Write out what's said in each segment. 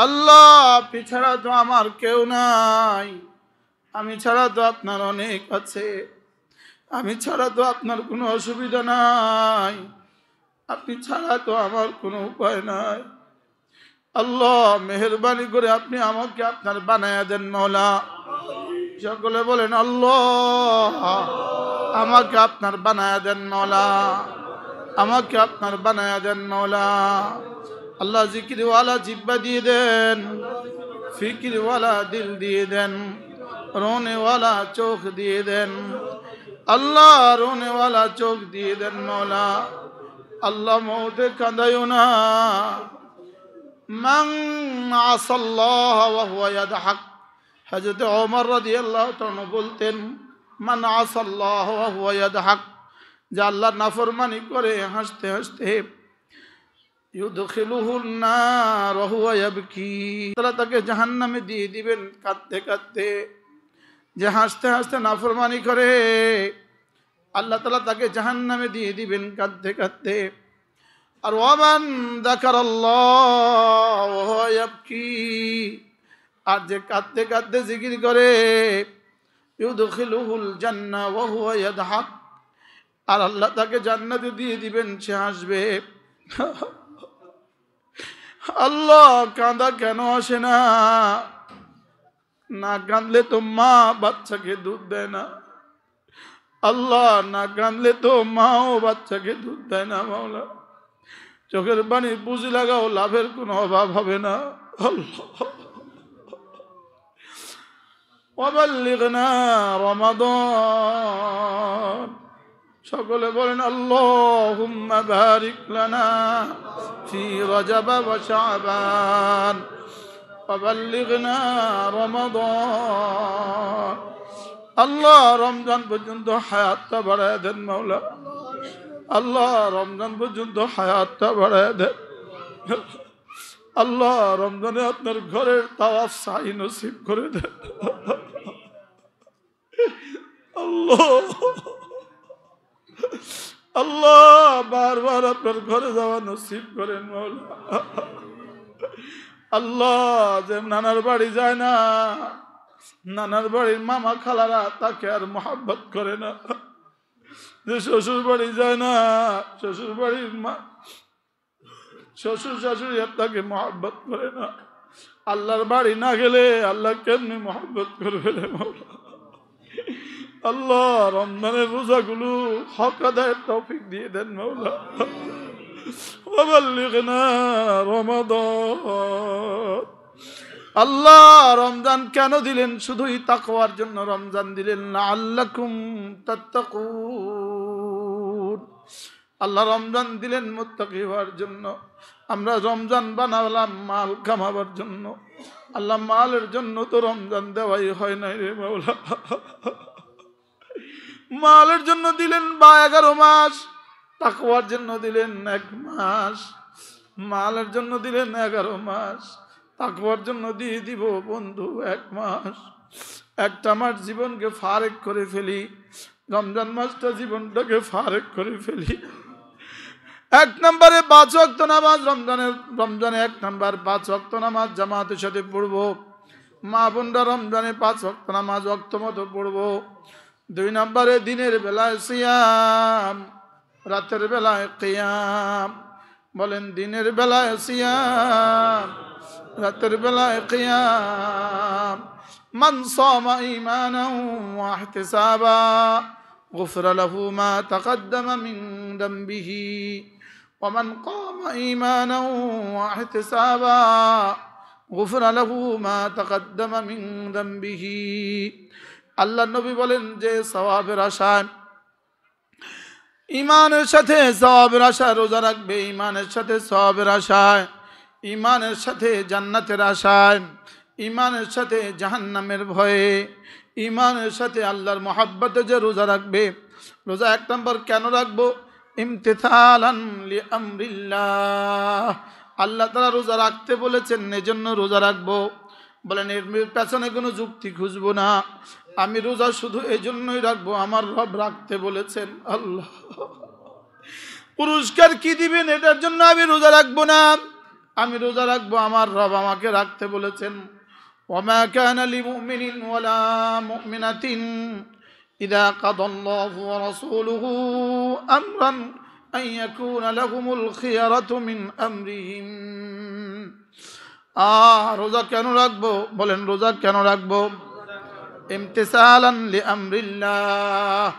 আল্লাহ আপনি ছাড়া তো আমার কেউ নাই, আমি ছাড়া তো আপনার অনেক আছে, আমি ছাড়া তো আপনার কোনো অসুবিধা নাই, আপনি ছাড়া তো আমার কোনো উপায় নাই। আল্লাহ মেহেরবানি করে আপনি আমাকে আপনার বানায়া দেন মওলা। সকলে বলেন আল্লাহ আমাকে আপনার বানায়া দেন মওলা, আমাকে আপনার বানায়া দেন মওলা। আল্লাহ জিকিরওয়ালা জিব্বা দিয়ে দেন, ফিকিরওয়ালা দিল দিয়ে দেন, রোনেওয়ালা চোখ দিয়ে দেন। আল্লাহ রোনেওয়ালা চোখ দিয়ে দেন মওলা। আল্লাহ মৌতে কাঁদাইও না। মান আসাল্লাহ ওয়া হুয়া ইয়াদহাক, হযরত ওমর রাদিয়াল্লাহু তাআলা বলতেন মান আসাল্লাহ ওয়া হুয়া ইয়াদহাক, যে আল্লাহ নাফরমানি করে হাসতে হাসতে, ইউদখিলুহুন নার ওয়া হুয়া ইয়াবকি, তাআলা তাকে জাহান্নামে দিয়ে দিবেন কাঁদতে কাঁদতে। যে হাসতে হাসতে নাফরমানি করে আল্লাহ তাআলা তাকে জাহান্নামে দিয়ে দিবেন কাঁদতে কাঁদতে। আর ওয়ামান যাকারাল্লাহ ওয়া হুয়া ইয়াবকি, আর যে কাঁদতে কাঁদতে জিকির করে, ইউদখিলুহুল জান্নাহ ওয়া হুয়া ইয়াদহাক, আর আল্লাহ তাকে জান্নাতে দিয়ে দিবেন সে হাসবে। আল্লাহ কাঁদা কেন আসে না? না কাঁদলে তো মা বাচ্চাকে দুধ দেয় না। আল্লাহ না কাঁদলে তো মাও বাচ্চাকে দুধ দেয় না। মাওলা চোখের পানির পুঁজি লাগাও, লাভের কোনো অভাব হবে না। আল্লাহ ওয়াবাল্লিগনা রমাদান, সকলে বলেন আল্লাহুম্মা বারিক লানা ফি রজব ওয়া শাবান ওয়াবাল্লিগনা রমাদান। আল্লাহ রমজান পর্যন্ত হায়াতটা বাড়ায় দেন মাওলা। আল্লাহ রমজান পর্যন্ত হায়াতটা বাড়ায় দেন। আল্লাহ রমজানে আপনার ঘরের তাওয়াফ সাই নসিব করে দেন। আল্লাহ আল্লাহ বারবার আপনার ঘরে যাওয়া নসিব করেন মাওলা। আল্লাহ যে নানার বাড়ি যায় না, নানার বাড়ির মামা খালারা তাকে আর মহব্বত করে না, যে শ্বশুর বাড়ি যায় না, শ্বশুর বাড়ির শ্বশুর শাশুড়ি তাকে মহব্বত করে না, আল্লাহর বাড়ি না গেলে আল্লাহ কেমনি মহব্বত করবে রে মাওলা। আল্লাহ রমজানের রোজাগুলো হক আদায়ের তৌফিক দিয়ে দেন মাওলা। ওয়াবাল্লিগনা রমাদান। আল্লাহ রমজান কেন দিলেন? শুধুই তাকওয়ার জন্য রমজান দিলেন, লাআল্লাকুম তাত্তাকুন। আল্লাহ রমজান দিলেন মুত্তাকি হওয়ার জন্য। আমরা রমজান বানালাম মাল কামাবার জন্য। আল্লাহ মালের জন্য তো রমজান দেওয়াই হয় নাই রে মাওলা। মালের জন্য দিলেন 11 মাস, তাকওয়ার জন্য দিলেন 1 মাস। মালের জন্য দিলেন 11 মাস, তাকওয়ার জন্য দিয়ে দিব বন্ধু 1 মাস। একটা মাস জীবনকে ফারেক করে ফেলি, রমজান মাসটা জীবনটাকে ফারেক করে ফেলি। 1 নম্বরে 5 ওয়াক্ত নামাজ, রমজানে 1 নম্বর 5 ওয়াক্ত নামাজ জামাতের সাথে পড়বো। মা বোনরা রমজানে 5 ওয়াক্ত নামাজ ওয়াক্ত মতো পড়বো। 2 নম্বরে দিনের বেলায় সিয়াম, রাতের বেলায় কিয়াম। বলেন দিনের বেলায় সিয়াম, রাতের বেলায় কিয়াম। মান সামা ঈমানান ওয়া ইহতিসাবা গুফিরা লাহু মা তাকদ্দামা মিন যামবিহি ওয়া মান কামা ঈমানান ওয়া ইহতিসাবা গুফিরা লাহু মা তাকদ্দামা মিন যামবিহি। আল্লাহ নবী বলেন যে সওয়াবের আশায়, ইমানের সাথে সওয়াবের আশায় রোজা রাখবে, ইমানের সাথে সওয়াবের আশায়, ইমানের সাথে জান্নাতের আশায়, ইমানের সাথে জাহান্নামের ভয়ে, ইমানের সাথে আল্লাহর মহব্বতে যে রোজা রাখবে। রোজা 1 নম্বর কেন রাখবো? ইমতিসালান লিআমরিল্লাহ। আল্লাহ তাআলা রোজা রাখতে বলেছেন, এজন্য রোজা রাখবো। বলেন এর পেছনে কোনো যুক্তি খুঁজবো না, আমি রোজা শুধু এজন্যই রাখবো, আমার রব রাখতে বলেছেন। আল্লাহ পুরস্কার কি দিবেন এটার জন্য আমি রোজা রাখবো না, আমি রোজা রাখবো, আমার রব আমাকে রাখতে বলেছেন। ওয়ামা কানা লিমুমিনিন ওয়ালা মুমিনাতিন ইযা কাদাল্লাহু ওয়া রাসূলুহু আমরান আন ইয়াকুনা লাহুমুল খিয়ারাতু মিন আমরিহিম। রোজা কেন রাখবো? বলেন রোজা কেন রাখবো? ইমতিসালান লিআমরিল্লাহ,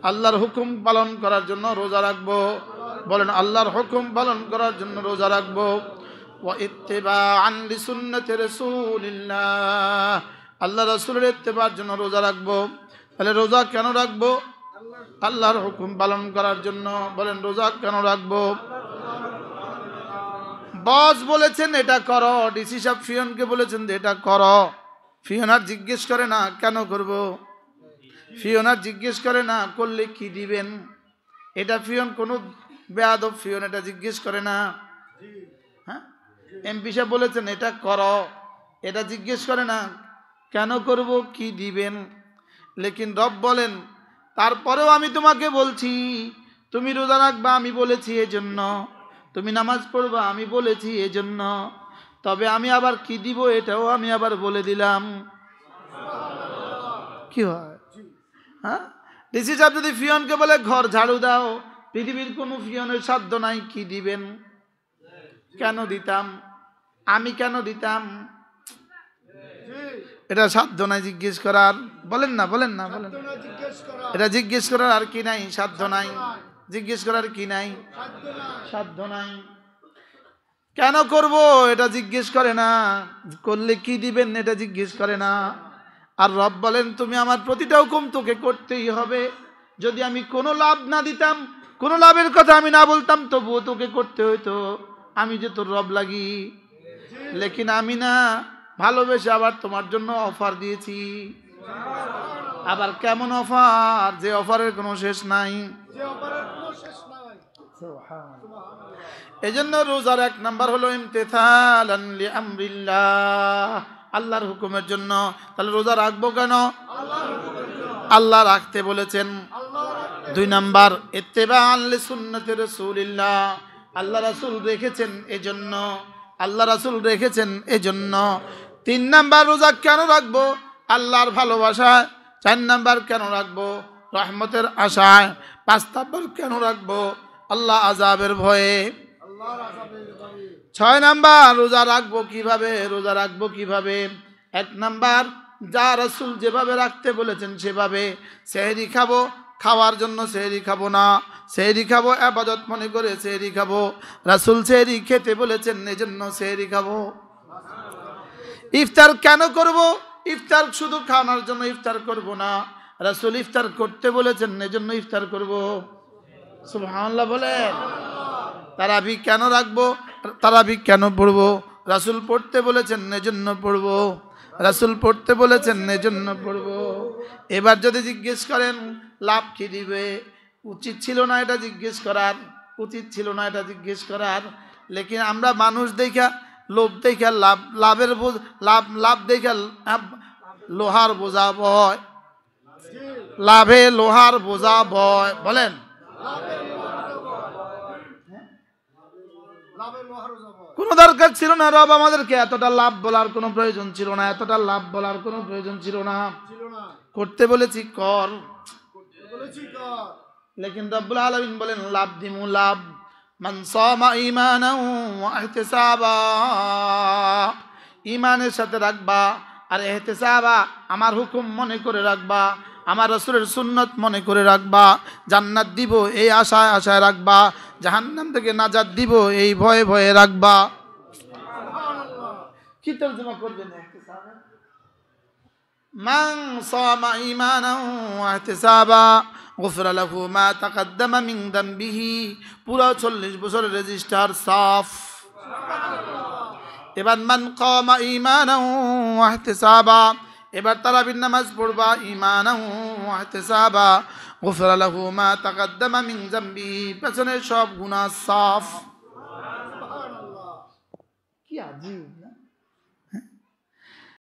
আল্লাহর হুকুম পালন করার জন্য রোজা রাখবো। বলেন আল্লাহর হুকুম পালন করার জন্য রোজা রাখবো। ওয়া ইত্তিবাআন লিসুন্নতি রাসূলিল্লাহ, আল্লাহ রাসূলের ইত্তিবার জন্য রোজা রাখবো। তাহলে রোজা কেন রাখবো? আল্লাহর হুকুম পালন করার জন্য। বলেন রোজা কেন রাখবো? বস বলেছেন এটা করো, ডিসি সাহেব ফিয়নকে বলেছেন যে এটা করো। ফিয়ন আর জিজ্ঞেস করে না কেন করব, ফিয়ন আর জিজ্ঞেস করে না করলে কি দিবেন। এটা ফিয়ন কোনো বেয়াদব ফিয়ন এটা জিজ্ঞেস করে না। হ্যাঁ, এমপি সাহেব বলেছেন এটা করো, এটা জিজ্ঞেস করে না কেন করব কি দিবেন। লেকিন রব বলেন তারপরেও আমি তোমাকে বলছি তুমি রোজা রাখবা, আমি বলেছি এজন্য। তুমি নামাজ পড়বা, আমি বলেছি এজন্য। তবে আমি আবার কি দিব এটাও আমি আবার বলে দিলাম। কি হয়? হ্যাঁ, ডিসি সাহেব যদি ফিয়নকে বলে ঘর ঝাড়ু দাও, পৃথিবীর কোনো ফিয়নের সাধ্য নাই কি দিবেন। কেন দিতাম, আমি কেন দিতাম, এটা সাধ্য নাই জিজ্ঞেস করার। বলেন না, বলেন না, বলেন এটা জিজ্ঞেস করার আর কি নাই, সাধ্য নাই। জিজ্ঞেস করার কি নাই, সাধ্য নাই। কেন করব এটা জিজ্ঞেস করে না, করলে কি দিবেন এটা জিজ্ঞেস করে না। আর রব বলেন তুমি আমার প্রতিটা হুকুম তোকে করতেই হবে। যদি আমি কোনো লাভ না দিতাম, কোনো লাভের কথা আমি না বলতাম, তবুও তোকে করতে হইতো, আমি যে তোর রব লাগি। লেকিন আমি না ভালোবেসে আবার তোমার জন্য অফার দিয়েছি। আবার কেমন অফার, যে অফারের কোনো শেষ নাই। এজন্য রোজার এক নাম্বার হলো ইমতিসালান লিআমরিল্লাহ, আল্লাহর হুকুমের জন্য। তাহলে রোজা রাখবো কেন? আল্লাহ রাখতে বলেছেন। 2 নাম্বার ইত্তিবাআন লিসুন্নতি রাসূলিল্লাহ, আল্লাহ রাসূল রেখেছেন এজন্য, আল্লাহ রাসূল রেখেছেন এজন্য। 3 নাম্বার রোজা কেন রাখবো? আল্লাহর ভালোবাসায়। 4 নাম্বার কেন রাখবো? রহমতের আশায়। 5 নাম্বার কেন রাখবো? আল্লাহ আযাবের ভয়ে। 6 নাম্বার রোজা রাখবো কিভাবে? রোজা রাখবো কিভাবে? 1 নাম্বার যা রাসূল যেভাবে রাখতে বলেছেন সেভাবে। সেহরি খাবো, খাওয়ার জন্য সেহরি খাবো না, সেহরি খাবো ইবাদত মনে করে সেহরি খাবো। রাসূল সেহরি খেতে বলেছেন এজন্য সেহরি খাবো। ইফতার কেন করব? ইফতার শুধু খাওয়ার জন্য ইফতার করব না, রাসূল ইফতার করতে বলেছেন এজন্য ইফতার করব। সুবহানাল্লাহ বলেন। তারাবি কেন রাখবো? তারাবি কেন পড়বো? রাসূল পড়তে বলেছেন এজন্য পড়বো, রাসূল পড়তে বলেছেন এজন্য পড়বো। এবার যদি জিজ্ঞেস করেন লাভ কি দিবে, উচিত ছিল না এটা জিজ্ঞেস করার, উচিত ছিল না এটা জিজ্ঞেস করার। লেকিন আমরা মানুষ দেখা, লোভ দেখা, লাভের লাভ দেখা লোহার বোঝা বয়, লাভে লোহার বোঝা বয়। বলেন কোনো দরকার ছিল না, রব আমাদেরকে এতটা লাভ বলার কোনো প্রয়োজন ছিল না, এতটা লাভ বলার কোনো প্রয়োজন ছিল না। করতে বলেছি কর, লেকিন রব্বুল আলামিন বলেন লাভ দিমু লাভ। মান সামা ঈমানান ওয়া ইহতিসাবা, ঈমানের সাথে রাখবা আর ইহতিসাবা আমার হুকুম মনে করে রাখবা, আমার রাসূলের সুন্নাত মনে করে রাখবা। জান্নাত দিব এই আশায় আশায় রাখবা, জাহান্নাম থেকে নাজাত দিব এই ভয়ে ভয়ে রাখবা। কি তরজমা করবেন ইহতিসাবে? মান সামা ঈমানান ওয়া ইহতিসাবা গুফরা লাহু মা তাকাদ্দামা মিন যামবিহি, পুরো 40 বছরের রেজিস্টার সাফ। এবার মান কামা ঈমানান ওয়া ইহতিসাবা, এবার তারাবির নামাজ পড়বা ঈমানান ওয়া ইহতিসাবা গুফরা লাহু মা তাকাদ্দামা মিন যামবিহি, পেছনের সব গুনাহ সাফ। কি আজীব।